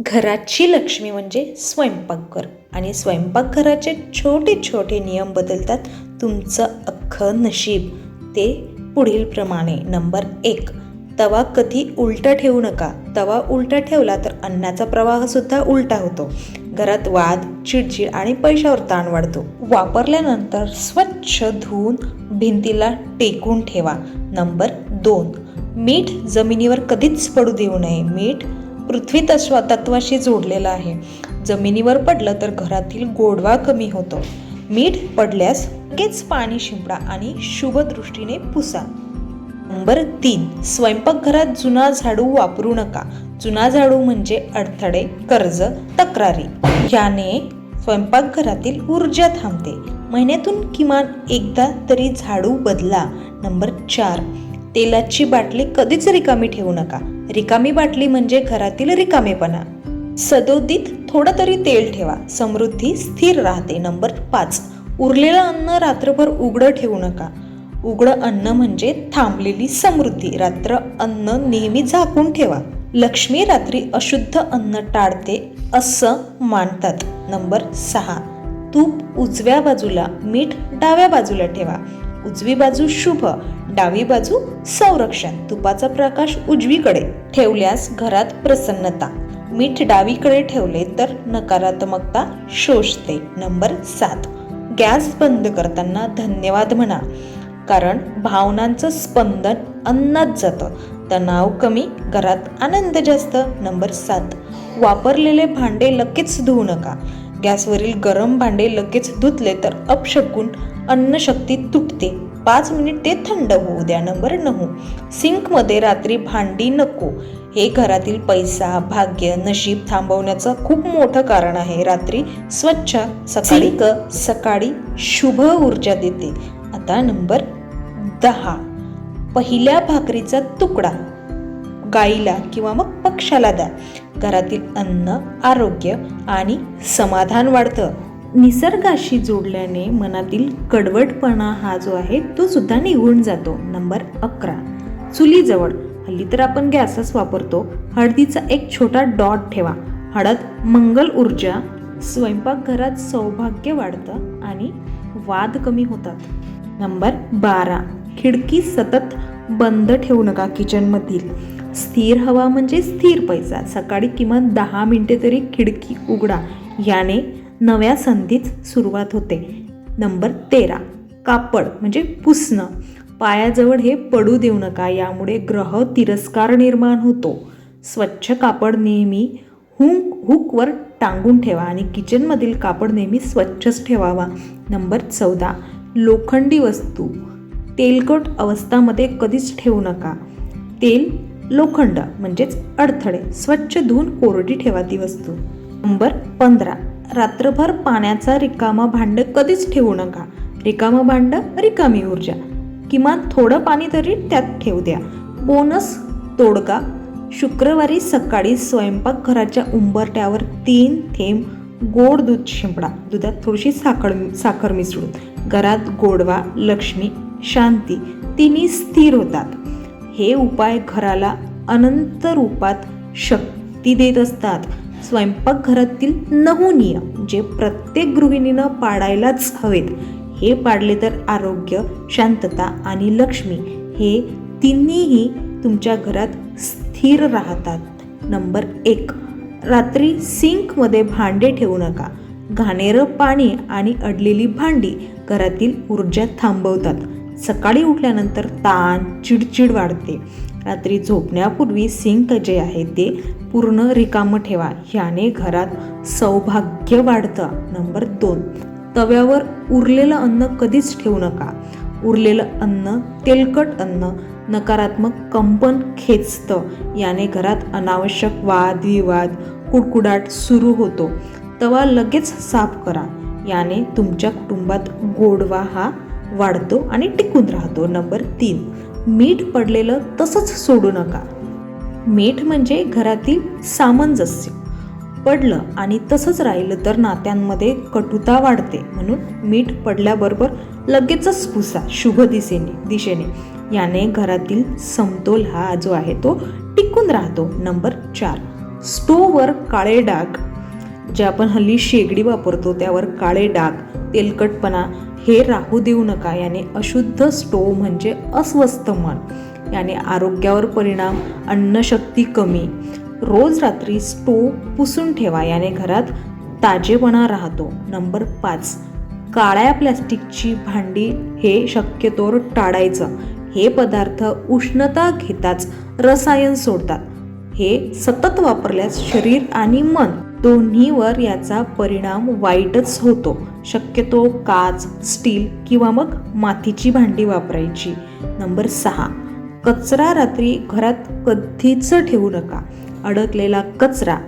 घराची लक्ष्मी म्हणजे स्वयंपाकघर आणि स्वयंपाकघराचे छोटे छोटे नियम बदलतात तुमचं अख्खं नशीब. ते पुढील प्रमाणे. नंबर 1, तवा कधी उलटा ठेवू नका. तवा उलटा ठेवला तर अन्नाचा प्रवाह सुद्धा उलटा होतो. घरात वाद, चिडचिड आणि पैशावर ताण वाढतो. वापरल्यानंतर स्वच्छ धुवून भिंतीला टेकून ठेवा. नंबर 2, मीठ जमिनीवर कधीच पडू देऊ नये. मीठ पृथ्वी तत्वाशी जोडलेलं आहे. जमिनीवर पडलं तर घरातील गोडवा कमी होतो. मीठ पडल्यास लगेच पाणी शिंपडा आणि शुभ दृष्टीने पुसा. नंबर 3, स्वयंपाकघरात जुना झाडू वापरू नका. जुना झाडू म्हणजे अडथळे, कर्ज, तक्रारी. याने स्वयंपाकघरातील ऊर्जा थांबते. महिन्यातून किमान एकदा तरी झाडू बदला. नंबर 4, तेलाची बाटली कधीच रिकामी ठेवू नका. रिकामी बाटली म्हणजे घरातील रिकामेपणा. सदोदित थोडं तरी तेल ठेवा. समृद्धी स्थिर राहते. नंबर 5, उरलेलं अन्न रात्रभर उघडं ठेवू नका. उघडं अन्न म्हणजे थांबलेली समृद्धी. रात्र अन्न नेहमी झाकून ठेवा. लक्ष्मी रात्री अशुद्ध अन्न टाळते असं मानतात. नंबर 6, तूप उजव्या बाजूला, मीठ डाव्या बाजूला ठेवा. उजवी बाजू शुभ, डावी बाजू संरक्षण. तुपाचा प्रकाश उजवीकडे ठेवल्यास घरात प्रसन्नता. मीठ डावीकडे ठेवले तर नकारात्मकता शोषते. नंबर 7, गॅस बंद करताना धन्यवाद म्हणा. कारण भावनांचं स्पंदन अन्नात जातं. तणाव कमी, घरात आनंद जास्त. नंबर 7, वापरलेले भांडे लगेच धुवू नका. गॅसवरील गरम भांडे लगेच धुतले तर अपशकुन अन्नशक्ती तुटते. 5 मिनिट ते थंड होऊ द्या. नंबर 9, सिंकमध्ये रात्री भांडी नको. हे घरातील पैसा, भाग्य, नशीब थांबवण्याचं खूप मोठं कारण आहे. रात्री स्वच्छ सकाळी शुभ ऊर्जा देते. आता नंबर 10, पहिल्या भाकरीचा तुकडा गाईला किंवा मग पक्ष्याला द्या. घरातील अन्न, आरोग्य आणि समाधान वाढतं. निसर्गाशी जोडल्याने मनातील कडवटपणा हा जो आहे तो सुद्धा निघून जातो. नंबर 11, चुलीजवळ, हल्ली तर आपण गॅसच वापरतो, हळदीचा एक छोटा डॉट ठेवा. हळद मंगल ऊर्जा. स्वयंपाकघरात सौभाग्य वाढतं आणि वाद कमी होतात. नंबर 12, खिडकी सतत बंद ठेवू नका. किचनमधील स्थिर हवा म्हणजे स्थिर पैसा. सकाळी किमान 10 मिनिटे तरी खिडकी उघडा. याने नव्या संधीत सुरुवात होते. नंबर 13, कापड म्हणजे पुसणं. पायाजवळ हे पडू देऊ नका. यामुळे ग्रह तिरस्कार निर्माण होतो. स्वच्छ कापड नेहमी हुकवर टांगून ठेवा आणि किचनमधील कापड नेहमी स्वच्छच ठेवावा. नंबर 14, लोखंडी वस्तू तेलकट अवस्थामध्ये कधीच ठेवू नका. तेल, लोखंड म्हणजेच अडथळे. स्वच्छ धुवून कोरडी ठेवा ती वस्तू. नंबर 15, रात्रभर पाण्याचा रिकामा भांड कधीच ठेवू नका. रिकामं भांड, रिकामी ऊर्जा. किमान थोडं पाणी तरी त्यात ठेवू द्या. बोनस तोडगा, शुक्रवारी सकाळी स्वयंपाकघराच्या उंबरट्यावर 3 थेंब गोड दूध शिंपडा. दुधात थोडीशी साखर मिसळून. घरात गोडवा, लक्ष्मी, शांती तिन्ही स्थिर होतात. हे उपाय घराला अनंत रूपात शक्ती देत असतात. स्वयंपाकघरातील 9 नियम जे प्रत्येक गृहिणीनं पाळायलाच हवेत. हे पाळले तर आरोग्य, शांतता आणि लक्ष्मी हे तिन्हीही तुमच्या घरात स्थिर राहतात. नंबर 1, रात्री सिंकमध्ये भांडे ठेवू नका. घाणेरं पाणी आणि अडलेली भांडी घरातील ऊर्जा थांबवतात. सकाळी उठल्यानंतर ताण, चिडचिड वाढते. रात्री झोपण्यापूर्वी सिंक जे आहे ते पूर्ण रिकामं ठेवा. ह्याने घरात सौभाग्य वाढतं. नंबर 2, तव्यावर उरलेलं अन्न कधीच ठेवू नका. उरलेलं अन्न, तेलकट अन्न नकारात्मक कंपन खेचतं. याने घरात अनावश्यक वादविवाद, कुडकुडाट सुरू होतो. तवा लगेच साफ करा. याने तुमच्या कुटुंबात गोडवा हा वाढतो आणि टिकून राहतो. नंबर 3, मीठ पडलेलं तसंच सोडू नका. मीठ म्हणजे घरातील सामंजस्य. पडलं आणि तसंच राहिलं तर नात्यांमध्ये कटुता वाढते. म्हणून मीठ पडल्याबरोबर लगेचच पुसा शुभ दिशेने. याने घरातील समतोल हा जो आहे तो टिकून राहतो. नंबर 4, स्टोववर काळे डाग, जे आपण हल्ली शेगडी वापरतो त्यावर काळे डाग, तेलकटपणा हे राहू देऊ नका. याने अशुद्ध स्टोव म्हणजे अस्वस्थ मन, याने आरोग्यावर परिणाम, अन्नशक्ती कमी. रोज रात्री स्टोव पुसून ठेवा, याने घरात ताजेपणा राहतो. नंबर 5, काळ्या प्लॅस्टिकची भांडी हे शक्यतोवर टाळायचं. हे पदार्थ उष्णता घेताच रसायन सोडतात. हे सतत वापरल्यास शरीर आणि मन दोन्हीवर याचा परिणाम वाईटच होतो. शक्यतो काच, स्टील किंवा मग मातीची भांडी वापरायची. नंबर 6, कचरा रात्री घरात कधीच ठेवू नका. अडकलेला कचरा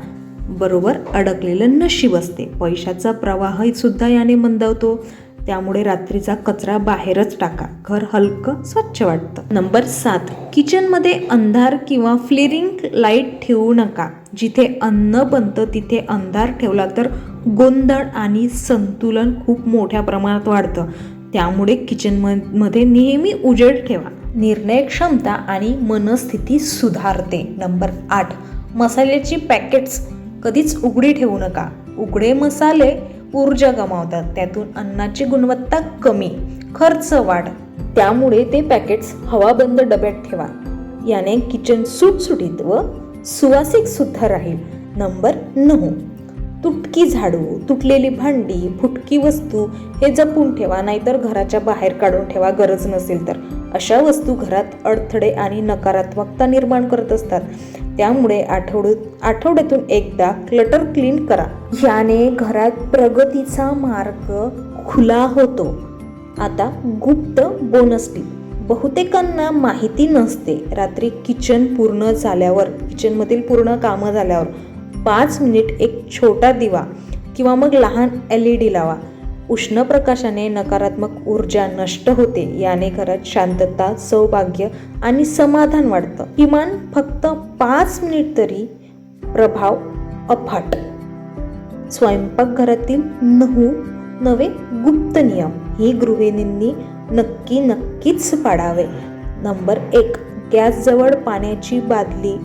बरोबर अडकलेलं नशीब असते. पैशाचा प्रवाह सुद्धा याने मंदावतो. त्यामुळे रात्रीचा कचरा बाहेरच टाका. घर हलकं स्वच्छ वाटतं. नंबर 7, किचनमध्ये अंधार किंवा फ्लेरिंग लाईट ठेवू नका. जिथे अन्न बनतं तिथे अंधार ठेवला तर गोंधळ आणि संतुलन खूप मोठ्या प्रमाणात वाढतं. त्यामुळे किचनमध्ये नेहमी उजेड ठेवा. निर्णय क्षमता आणि मनस्थिती सुधारते. नंबर 8, मसाल्याची पॅकेट्स कधीच उघडी ठेवू नका. उघडे मसाले ऊर्जा गमावतात. त्यातून अन्नाची गुणवत्ता कमी, खर्च वाढ. त्यामुळे ते पॅकेट्स हवाबंद डब्यात ठेवा. याने किचन सुटसुटीत व सुवासिक सुद्धा राहील. नंबर 9, तुटकी झाडू, तुटलेली भांडी, फुटकी वस्तू हे जपून ठेवा, नाहीतर घराच्या बाहेर काढून ठेवा गरज नसेल तर. अशा वस्तू घरात अडथळे आणि नकारात्मकता निर्माण करत असतात. त्यामुळे आठवड्यातून एकदा क्लटर क्लीन करा. याने घरात प्रगतीचा मार्ग खुला होतो. आता गुप्त बोनस टिप, बहुतेकांना माहिती नसते. रात्री किचनमधील पूर्ण कामं झाल्यावर 5 मिनिट एक छोटा दिवा किंवा मग लहान LED लावा. उष्ण प्रकाशाने नकारात्मक ऊर्जा नष्ट होते. याने घरात शांतता, सौभाग्य आणि समाधान वाढतं. किमान फक्त 5 मिनिट तरी प्रभाव अफाट. स्वयंपाकघरातील 9 गुप्त नियम ही गृहिणींनी नक्कीच पाळावे. नंबर 1, गॅसजवळ पाण्याची बादली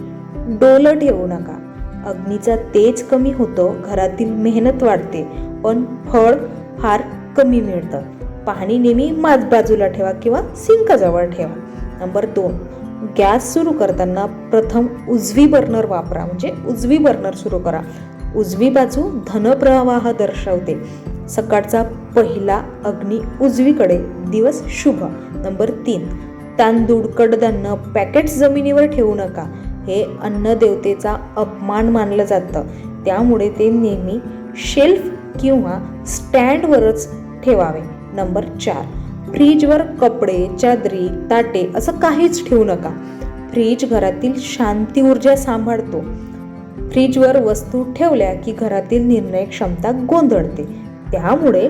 डोलं ठेवू नका. अग्नीचा तेज कमी होतो, घरातील मेहनत वाढते, पण फळ फार कमी मिळतं. पाणी नेहमी बाजूला ठेवा किंवा सिंकजवळ ठेवा. नंबर 2, गॅस सुरू करताना प्रथम उजवी बर्नर वापरा, म्हणजे उजवी बर्नर सुरू करा. उजवी बाजू धनप्रवाह दर्शवते. सकाळचा पहिला अग्नी उजवीकडे, दिवस शुभ. नंबर 3, तांदूळ, कडधान्य पॅकेट्स जमिनीवर ठेवू नका. हे अन्नदेवतेचा अपमान मानलं जातं. त्यामुळे ते नेहमी शेल्फ किंवा स्टँडवरच ठेवावे. नंबर 4, फ्रीजवर कपडे, चादरी, ताटे असं काहीच ठेवू नका. फ्रीज घरातील शांती ऊर्जा सांभाळतो. फ्रीजवर वस्तू ठेवल्या की घरातील निर्णय क्षमता गोंधळते. त्यामुळे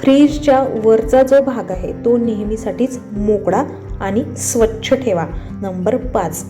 फ्रीजच्या वरचा जो भाग आहे तो नेहमीसाठीच मोकळा आणि स्वच्छ ठेवा. नंबर 5,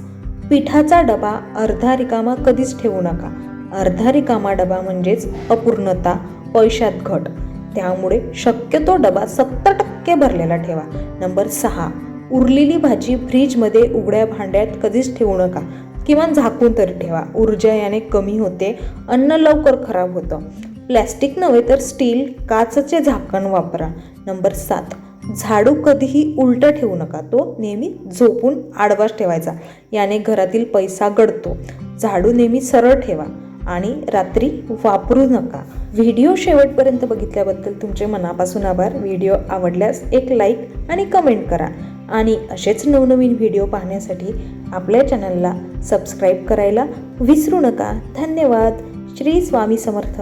पिठाचा डबा अर्धा रिकामा कधीच ठेवू नका. अर्धा रिकामा डबा म्हणजेच अपूर्णता, पैशात घट. त्यामुळे शक्यतो डबा 70% भरलेला ठेवा. नंबर 6, उरलेली भाजी फ्रीजमध्ये उघड्या भांड्यात कधीच ठेवू नका. किंवा झाकून तरी ठेवा. ऊर्जा याने कमी होते, अन्न लवकर खराब होतं. प्लॅस्टिक नव्हे तर स्टील, काचेचे झाकण वापरा. नंबर 7, झाडू कधीही उलटं ठेवू नका. तो नेहमी झोपून आडवाच ठेवायचा. याने घरातील पैसा गळतो. झाडू नेहमी सरळ ठेवा आणि रात्री वापरू नका. व्हिडिओ शेवटपर्यंत बघितल्याबद्दल तुमचे मनापासून आभार. व्हिडिओ आवडल्यास एक लाईक आणि कमेंट करा. आणि असेच नवनवीन व्हिडिओ पाहण्यासाठी आपल्या चॅनलला सबस्क्राईब करायला विसरू नका. धन्यवाद. श्री स्वामी समर्थ.